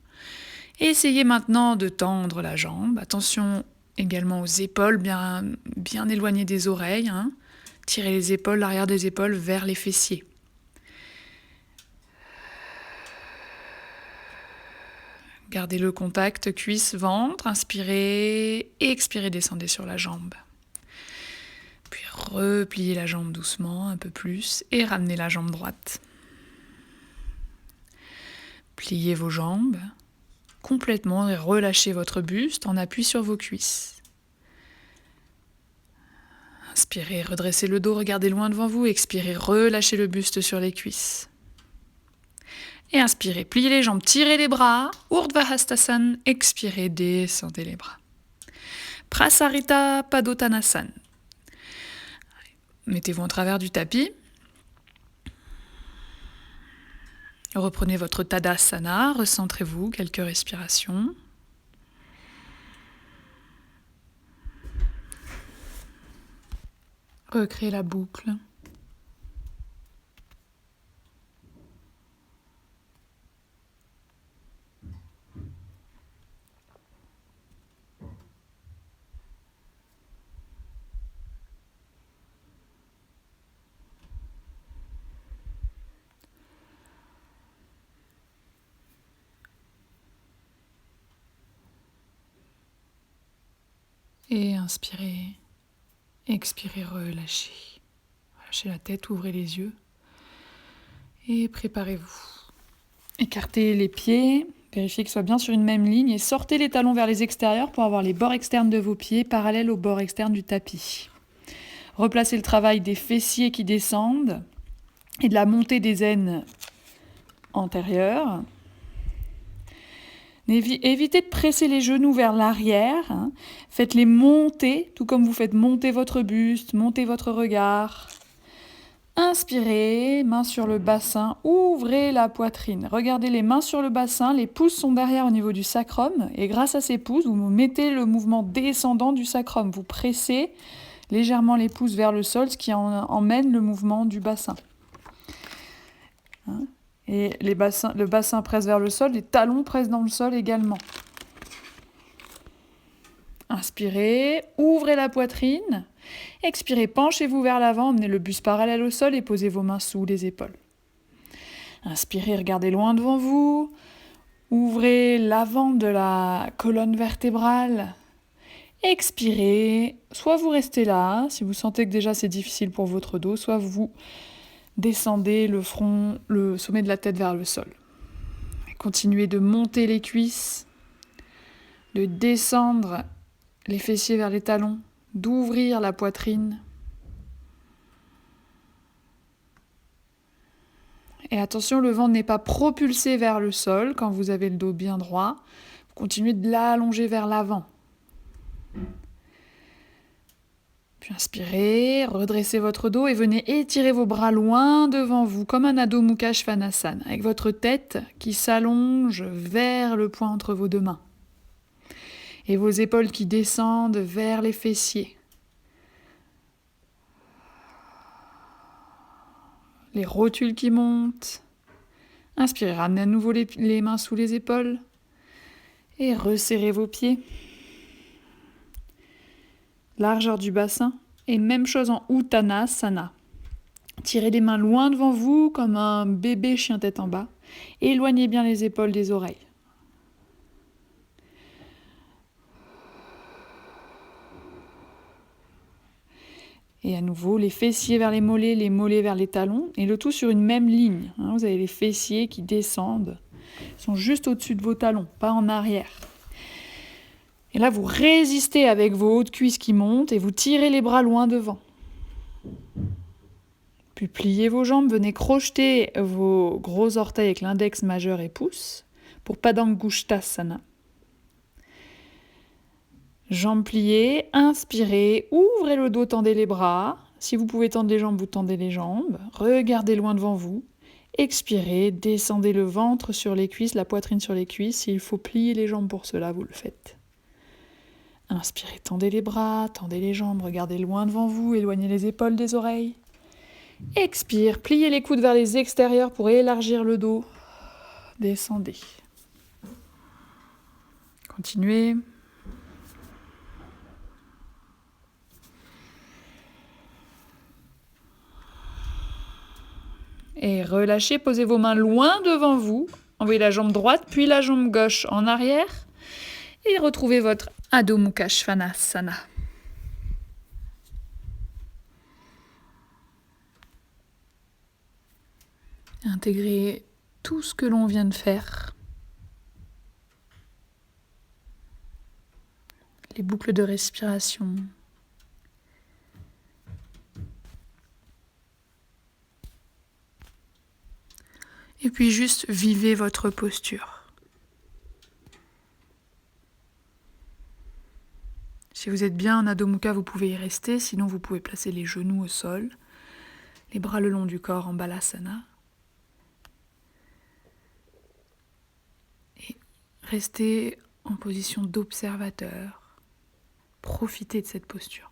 Speaker 1: Essayez maintenant de tendre la jambe. Attention également aux épaules, bien éloignées des oreilles. Tirez les épaules, l'arrière des épaules vers les fessiers. Gardez le contact cuisse-ventre. Inspirez, expirez, descendez sur la jambe. Puis repliez la jambe doucement, un peu plus, et ramenez la jambe droite. Pliez vos jambes complètement et relâchez votre buste en appui sur vos cuisses. Inspirez, redressez le dos, regardez loin devant vous. Expirez, relâchez le buste sur les cuisses. Et inspirez, pliez les jambes, tirez les bras. Urdhva Hastasana, expirez, descendez les bras. Prasarita Padottanasana. Mettez-vous en travers du tapis. Reprenez votre Tadasana, recentrez-vous, quelques respirations. Recréez la boucle. Et inspirez, expirez, relâchez. Relâchez la tête, ouvrez les yeux et préparez-vous. Écartez les pieds, vérifiez qu'ils soient bien sur une même ligne et sortez les talons vers les extérieurs pour avoir les bords externes de vos pieds parallèles aux bords externes du tapis. Replacez le travail des fessiers qui descendent et de la montée des aines antérieures. Évitez de presser les genoux vers l'arrière. Faites-les monter, tout comme vous faites monter votre buste, monter votre regard. Inspirez, mains sur le bassin, ouvrez la poitrine. Regardez les mains sur le bassin, les pouces sont derrière au niveau du sacrum. Et grâce à ces pouces, vous mettez le mouvement descendant du sacrum. Vous pressez légèrement les pouces vers le sol, ce qui emmène le mouvement du bassin. Et le bassin presse vers le sol, les talons pressent dans le sol également. Inspirez, ouvrez la poitrine. Expirez, penchez-vous vers l'avant, emmenez le buste parallèle au sol et posez vos mains sous les épaules. Inspirez, regardez loin devant vous. Ouvrez l'avant de la colonne vertébrale. Expirez, soit vous restez là, si vous sentez que déjà c'est difficile pour votre dos, soit vous descendez le front, le sommet de la tête vers le sol. Continuez de monter les cuisses, de descendre les fessiers vers les talons, d'ouvrir la poitrine. Et attention, le ventre n'est pas propulsé vers le sol quand vous avez le dos bien droit. Vous continuez de l'allonger vers l'avant. Puis inspirez, redressez votre dos et venez étirer vos bras loin devant vous, comme un Adho Mukha Svanasana, avec votre tête qui s'allonge vers le point entre vos deux mains. Et vos épaules qui descendent vers les fessiers. Les rotules qui montent. Inspirez, ramenez à nouveau les mains sous les épaules. Et resserrez vos pieds. Largeur du bassin. Et même chose en Uttanasana. Tirez les mains loin devant vous comme un bébé chien tête en bas. Éloignez bien les épaules des oreilles. Et à nouveau, les fessiers vers les mollets vers les talons, et le tout sur une même ligne. Vous avez les fessiers qui descendent, ils sont juste au-dessus de vos talons, pas en arrière. Et là, vous résistez avec vos hautes cuisses qui montent, et vous tirez les bras loin devant. Puis pliez vos jambes, venez crocheter vos gros orteils avec l'index majeur et pouce pour Padangusthasana. Jambes pliées, inspirez, ouvrez le dos, tendez les bras. Si vous pouvez tendre les jambes, vous tendez les jambes. Regardez loin devant vous. Expirez, descendez le ventre sur les cuisses, la poitrine sur les cuisses. S'il faut plier les jambes pour cela, vous le faites. Inspirez, tendez les bras, tendez les jambes, regardez loin devant vous, éloignez les épaules des oreilles. Expire, pliez les coudes vers les extérieurs pour élargir le dos. Descendez. Continuez. Et relâchez, posez vos mains loin devant vous. Envoyez la jambe droite, puis la jambe gauche en arrière. Et retrouvez votre Adho Mukha Svanasana. Intégrez tout ce que l'on vient de faire. Les boucles de respiration. Et puis juste vivez votre posture. Si vous êtes bien en Adho Mukha, vous pouvez y rester. Sinon, vous pouvez placer les genoux au sol, les bras le long du corps en Balasana. Et restez en position d'observateur. Profitez de cette posture.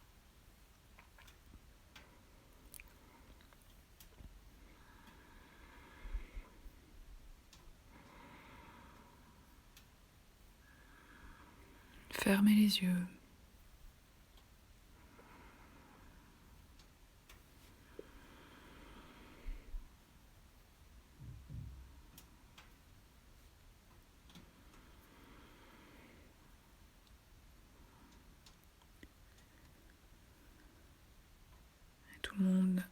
Speaker 1: Fermez les yeux. Tout le monde.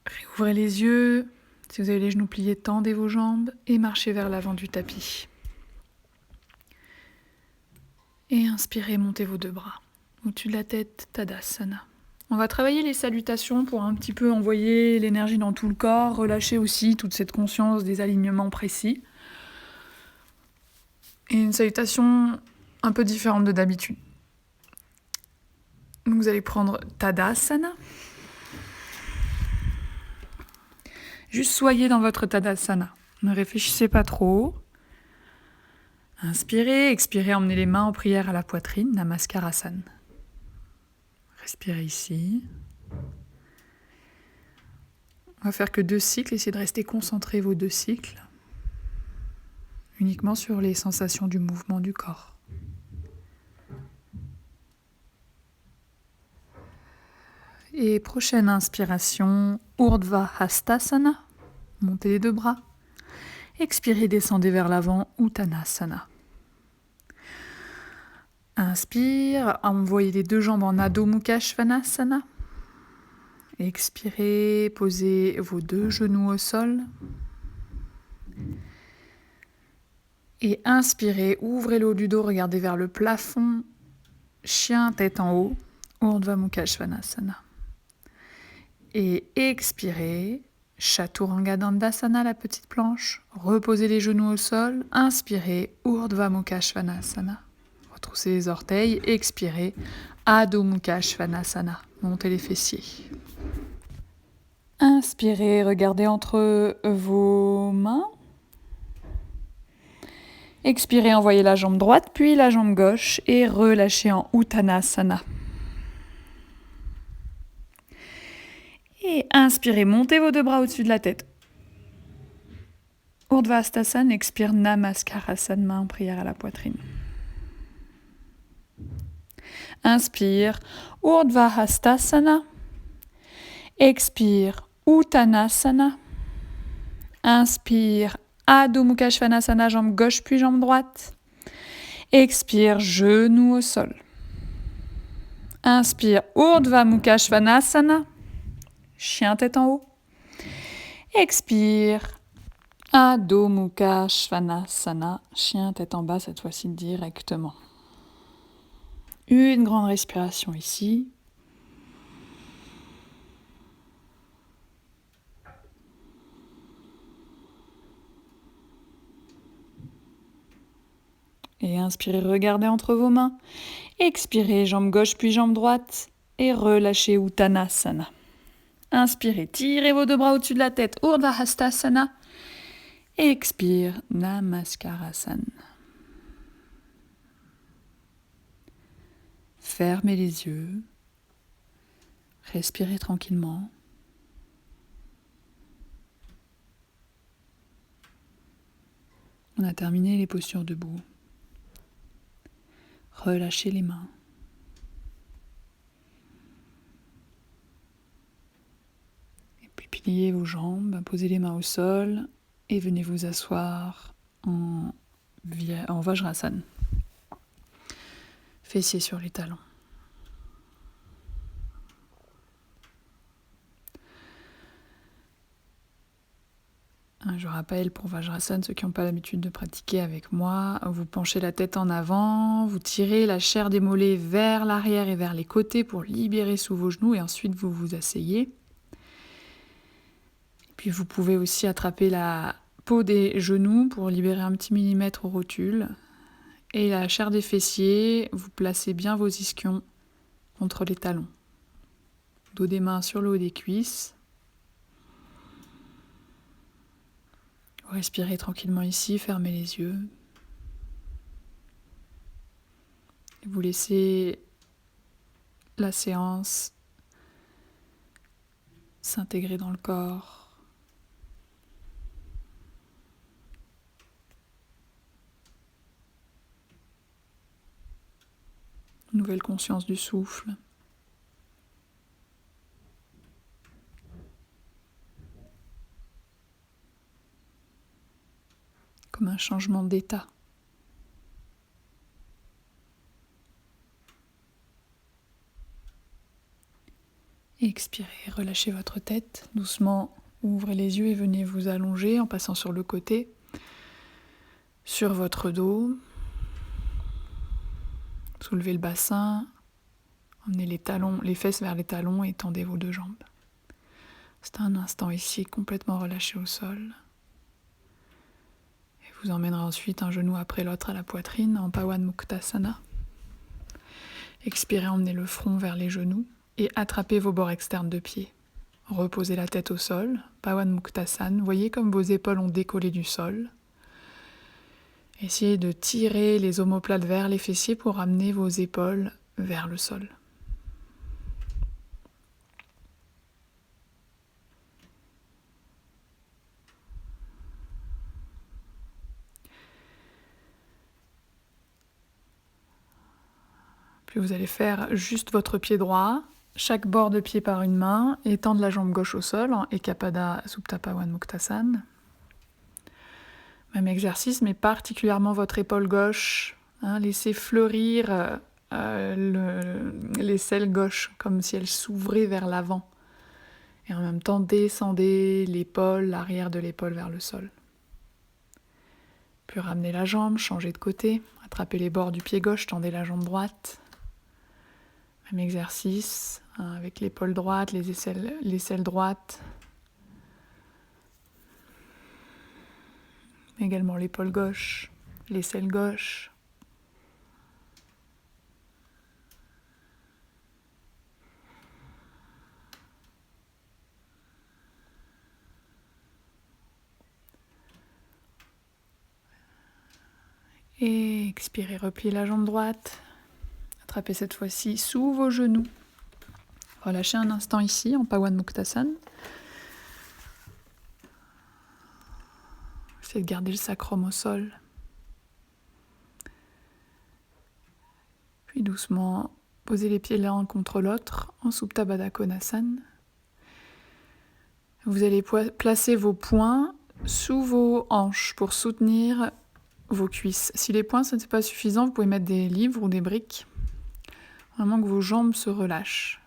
Speaker 1: Réouvrez les yeux. Si vous avez les genoux pliés, tendez vos jambes et marchez vers l'avant du tapis. Et inspirez, montez vos deux bras. Au-dessus de la tête, Tadasana. On va travailler les salutations pour un petit peu envoyer l'énergie dans tout le corps, relâcher aussi toute cette conscience des alignements précis. Et une salutation un peu différente de d'habitude. Donc vous allez prendre Tadasana. Juste soyez dans votre Tadasana. Ne réfléchissez pas trop. Inspirez, expirez, emmenez les mains en prière à la poitrine, Namaskarasana. Respirez ici. On va faire que 2 cycles, essayez de rester concentré vos 2 cycles, uniquement sur les sensations du mouvement du corps. Et prochaine inspiration, Urdhva Hastasana, montez les 2 bras. Expirez, descendez vers l'avant, Uttanasana. Inspire, envoyez les 2 jambes en Adho Mukha Svanasana. Expirez, posez vos 2 genoux au sol. Et inspirez, ouvrez le haut du dos, regardez vers le plafond. Chien, tête en haut, Urdhva Mukha Svanasana. Et expirez, Chaturanga Dandasana, la petite planche. Reposez les genoux au sol. Inspirez, Urdhva Mukha Svanasana. Retroussez les orteils. Expirez, Adho Mukha Svanasana. Montez les fessiers. Inspirez, regardez entre vos mains. Expirez, envoyez la jambe droite, puis la jambe gauche et relâchez en Uttanasana. Et inspirez, montez vos 2 bras au-dessus de la tête. Urdhva Hastasana, expire Namaskarasana, main en prière à la poitrine. Inspire, Urdhva Hastasana. Expire, Uttanasana. Inspire, Adho Mukha Svanasana, jambe gauche puis jambe droite. Expire, genou au sol. Inspire, Urdhva Mukha Svanasana. Chien tête en haut. Expire, Adho Mukha Svanasana. Chien tête en bas, cette fois-ci directement. Une grande respiration ici. Et inspirez, regardez entre vos mains. Expirez, jambe gauche puis jambe droite. Et relâchez Uttanasana. Inspirez, tirez vos deux bras au-dessus de la tête, Urdhva Hastasana. Expire, Namaskarasana. Fermez les yeux. Respirez tranquillement. On a terminé les postures debout. Relâchez les mains. Et puis pliez vos jambes, posez les mains au sol et venez vous asseoir en Vajrasana. Fessiers sur les talons. Je rappelle pour Vajrasana, ceux qui n'ont pas l'habitude de pratiquer avec moi, vous penchez la tête en avant, vous tirez la chair des mollets vers l'arrière et vers les côtés pour libérer sous vos genoux et ensuite vous vous asseyez. Puis vous pouvez aussi attraper la peau des genoux pour libérer un petit millimètre aux rotules. Et la chair des fessiers, vous placez bien vos ischions contre les talons. Dos des mains sur le haut des cuisses. Respirez tranquillement ici, fermez les yeux. Et vous laissez la séance s'intégrer dans le corps. Nouvelle conscience du souffle. Comme un changement d'état. Expirez, relâchez votre tête. Doucement, ouvrez les yeux et venez vous allonger en passant sur le côté, sur votre dos. Soulevez le bassin, emmenez les fesses vers les talons et tendez vos deux jambes. C'est un instant ici complètement relâché au sol. Et vous emmènerez ensuite un genou après l'autre à la poitrine en Pawan Muktasana. Expirez, emmenez le front vers les genoux et attrapez vos bords externes de pied. Reposez la tête au sol, Pawan Muktasana. Voyez comme vos épaules ont décollé du sol. Essayez de tirer les omoplates vers les fessiers pour amener vos épaules vers le sol. Puis vous allez faire juste votre pied droit, chaque bord de pied par une main, et tendre la jambe gauche au sol en Ekapada Supta Pawan Muktasana. Même exercice, mais particulièrement votre épaule gauche. Laissez fleurir l'aisselle gauche, comme si elle s'ouvrait vers l'avant. Et en même temps, descendez l'épaule, l'arrière de l'épaule vers le sol. Puis ramenez la jambe, changez de côté, attrapez les bords du pied gauche, tendez la jambe droite. Même exercice, avec l'épaule droite, l'aisselle droite. Également l'épaule gauche, l'aisselle gauche. Et expirez, repliez la jambe droite. Attrapez cette fois-ci sous vos genoux. Relâchez un instant ici en Pawan Muktasana. Essayez de garder le sacrum au sol. Puis doucement, posez les pieds l'un contre l'autre en Supta Baddha Konasana. Vous allez placer vos poings sous vos hanches pour soutenir vos cuisses. Si les poings ce n'est pas suffisant, vous pouvez mettre des livres ou des briques. Vraiment que vos jambes se relâchent.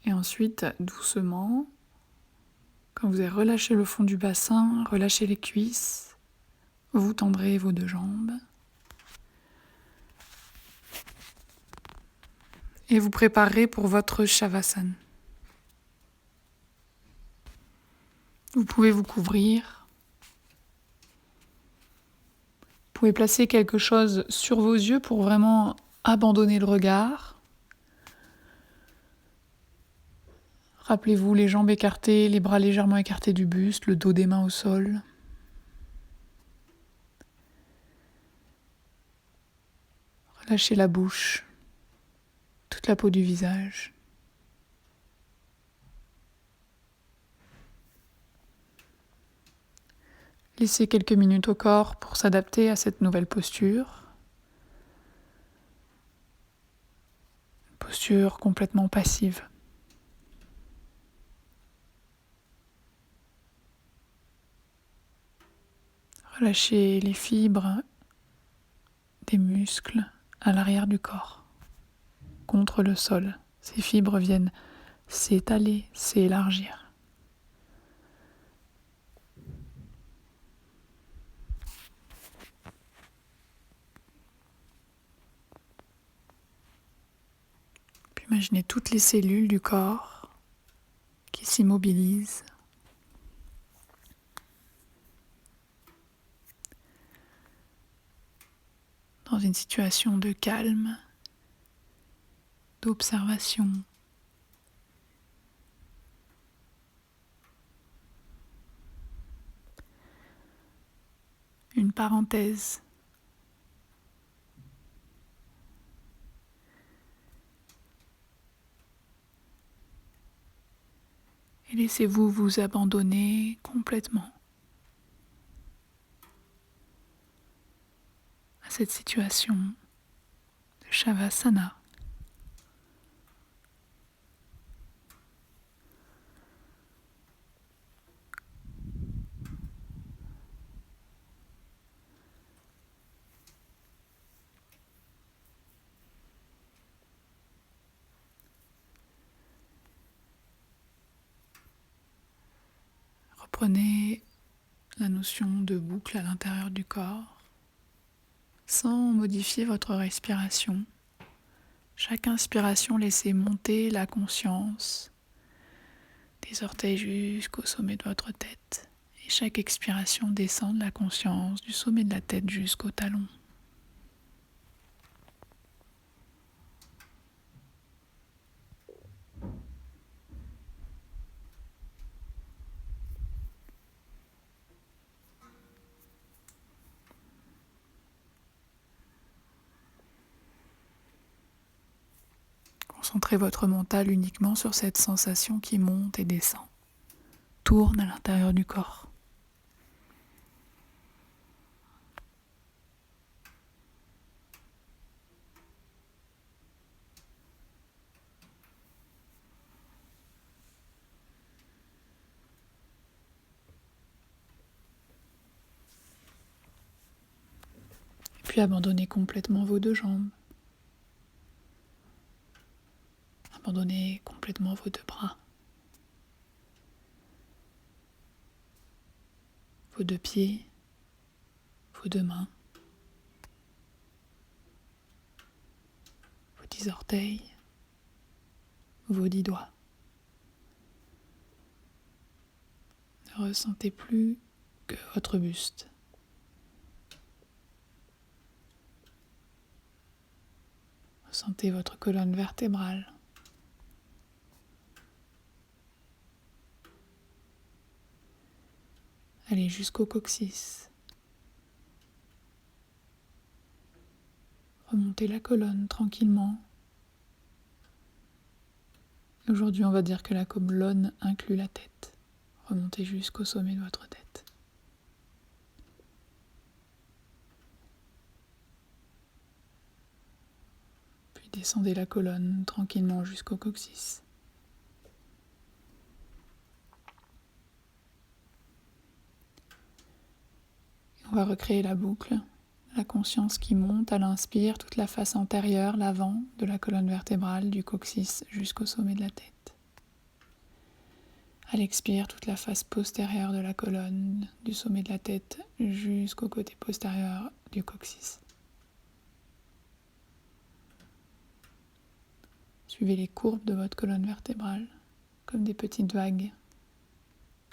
Speaker 1: Et ensuite, doucement, quand vous avez relâché le fond du bassin, relâchez les cuisses, vous tendrez vos deux jambes. Et vous préparerez pour votre Shavasana. Vous pouvez vous couvrir. pouvez placer quelque chose sur vos yeux pour vraiment abandonner le regard. Rappelez-vous les jambes écartées, les bras légèrement écartés du buste, le dos des mains au sol. Relâchez la bouche, toute la peau du visage. Laissez quelques minutes au corps pour s'adapter à cette nouvelle posture. Une posture complètement passive. Relâchez les fibres des muscles à l'arrière du corps, contre le sol. Ces fibres viennent s'étaler, s'élargir. Puis imaginez toutes les cellules du corps qui s'immobilisent. Dans une situation de calme, d'observation. Une parenthèse. Et laissez-vous vous abandonner complètement à cette situation de Shavasana. Reprenez la notion de boucle à l'intérieur du corps sans modifier votre respiration. Chaque inspiration, laissez monter la conscience des orteils jusqu'au sommet de votre tête. Et chaque expiration descend la conscience du sommet de la tête jusqu'au talon. Concentrez votre mental uniquement sur cette sensation qui monte et descend, tourne à l'intérieur du corps. Et puis abandonnez complètement vos deux jambes. Abandonnez complètement vos deux bras. Vos deux pieds, vos deux mains, vos 10 orteils, vos 10 doigts. Ne ressentez plus que votre buste. Ressentez votre colonne vertébrale. Allez jusqu'au coccyx. Remontez la colonne tranquillement. Aujourd'hui, on va dire que la colonne inclut la tête. Remontez jusqu'au sommet de votre tête. Puis descendez la colonne tranquillement jusqu'au coccyx. On va recréer la boucle, la conscience qui monte à l'inspire, toute la face antérieure, l'avant de la colonne vertébrale, du coccyx jusqu'au sommet de la tête. À l'expire, toute la face postérieure de la colonne, du sommet de la tête jusqu'au côté postérieur du coccyx. Suivez les courbes de votre colonne vertébrale, comme des petites vagues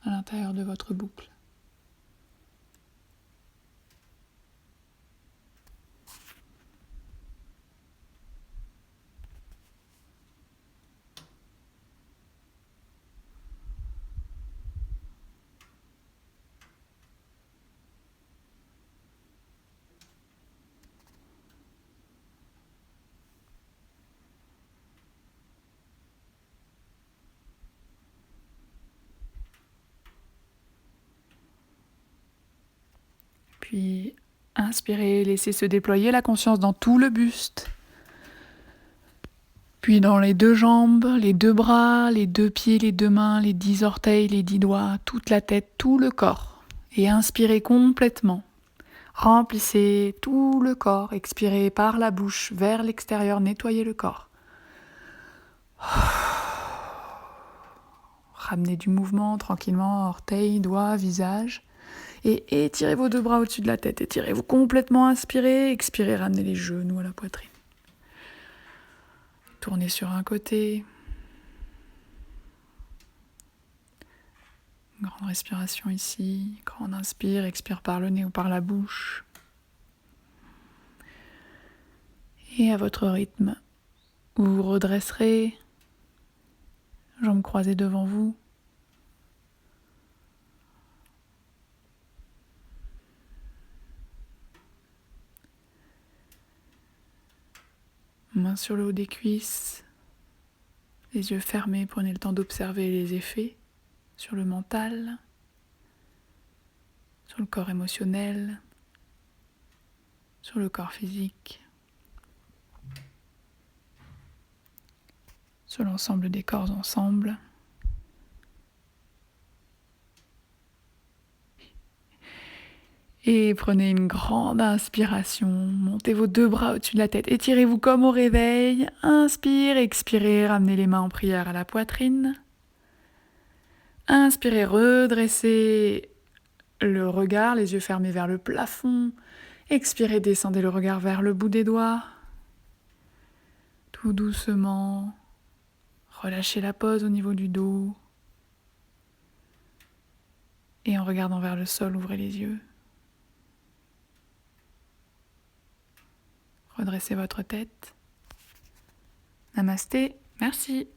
Speaker 1: à l'intérieur de votre boucle. Puis inspirez, laissez se déployer la conscience dans tout le buste. Puis dans les 2 jambes, les 2 bras, les 2 pieds, les 2 mains, les 10 orteils, les 10 doigts, toute la tête, tout le corps. Et inspirez complètement. Remplissez tout le corps. Expirez par la bouche vers l'extérieur, nettoyez le corps. Ramenez du mouvement tranquillement, orteils, doigts, visage. Et étirez vos 2 bras au-dessus de la tête. Étirez-vous complètement, inspirez. Expirez, ramenez les genoux à la poitrine. Tournez sur un côté. Grande respiration ici. Grande inspire, expire par le nez ou par la bouche. Et à votre rythme, vous vous redresserez, jambes croisées devant vous. Main sur le haut des cuisses, les yeux fermés, prenez le temps d'observer les effets sur le mental, sur le corps émotionnel, sur le corps physique, sur l'ensemble des corps ensemble. Et prenez une grande inspiration, montez vos 2 bras au-dessus de la tête, étirez-vous comme au réveil, inspire, expirez, ramenez les mains en prière à la poitrine. Inspirez, redressez le regard, les yeux fermés vers le plafond. Expirez, descendez le regard vers le bout des doigts. Tout doucement, relâchez la pose au niveau du dos. Et en regardant vers le sol, ouvrez les yeux. Redressez votre tête. Namasté, merci.